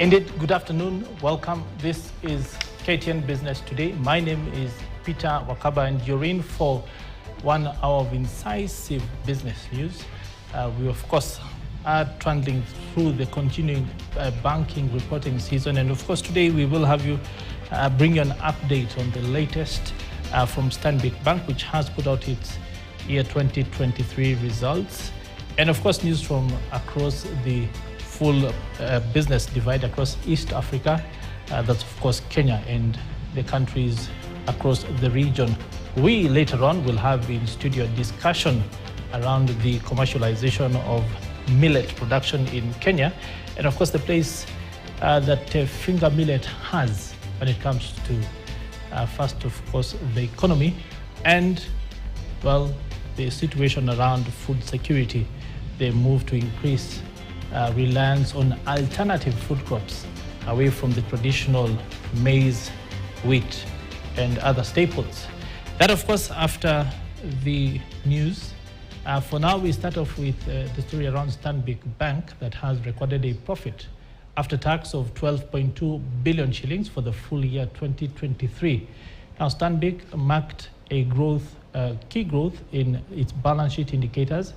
Indeed, good afternoon. Welcome. This is KTN Business Today. My name is Peter Wakaba, and you're in for 1 hour of incisive business news. We, of course, are trundling through the continuing banking reporting season. And, of course, today we will have you bring you an update on the latest from Stanbic Bank, which has put out its year 2023 results. And, of course, news from across the full business divide across East Africa. That's, of course, Kenya and the countries across the region. We, later on, will have in studio discussion around the commercialization of millet production in Kenya. And, of course, the place that finger millet has when it comes to, first, of course, the economy and, well, the situation around food security. They move to increase reliance on alternative food crops away from the traditional maize, wheat, and other staples. That, of course, after the news. For now, we start off with the story around Stanbic Bank that has recorded a profit after tax of 12.2 billion shillings for the full year 2023. Now, Stanbic marked a key growth in its balance sheet indicators,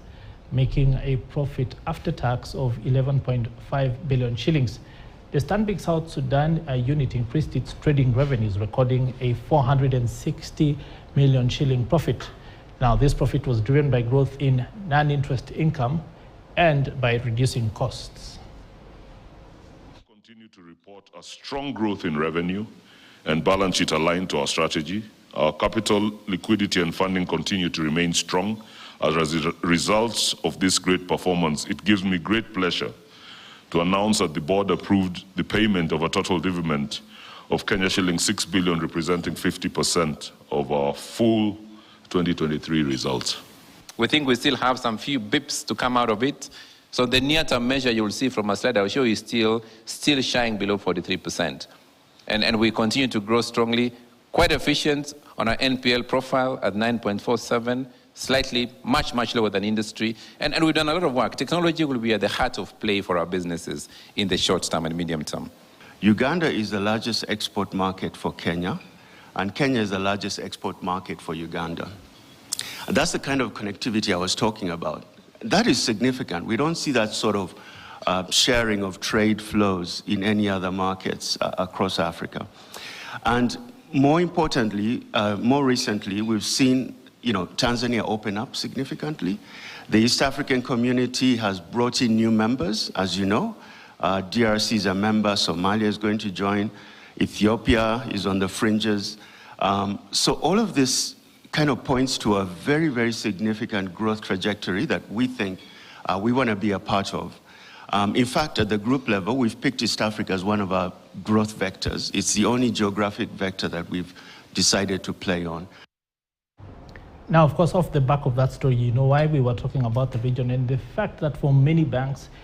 making a profit after tax of 11.5 billion shillings. The Stanbic South Sudan unit increased its trading revenues, recording a 460 million shilling profit. Now, this profit was driven by growth in non-interest income and by reducing costs. Continue to report a strong growth in revenue and balance sheet aligned to our strategy. Our capital, liquidity, and funding continue to remain strong. As a result of this great performance, it gives me great pleasure to announce that the board approved the payment of a total dividend of Kenya shilling 6 billion, representing 50% of our full 2023 results. We think we still have some few bips to come out of it. So the near-term measure you will see from a slide I'll show you is still shying below 43%. And we continue to grow strongly, quite efficient on our NPL profile at 9.47%. Slightly much lower than industry. And we've done a lot of work. Technology will be at the heart of play for our businesses in the short term and medium term. Uganda is the largest export market for Kenya, and Kenya is the largest export market for Uganda. And that's the kind of connectivity I was talking about. That is significant. We don't see that sort of sharing of trade flows in any other markets across Africa. And more importantly, more recently, we've seen Tanzania open up significantly. The East African community has brought in new members, as you know. DRC is a member, Somalia is going to join, Ethiopia is on the fringes. So all of this kind of points to a very, very significant growth trajectory that we think we want to be a part of. In fact, at the group level, we've picked East Africa as one of our growth vectors. It's the only geographic vector that we've decided to play on. Now, of course, off the back of that story, you know why we were talking about the region and the fact that for many banks,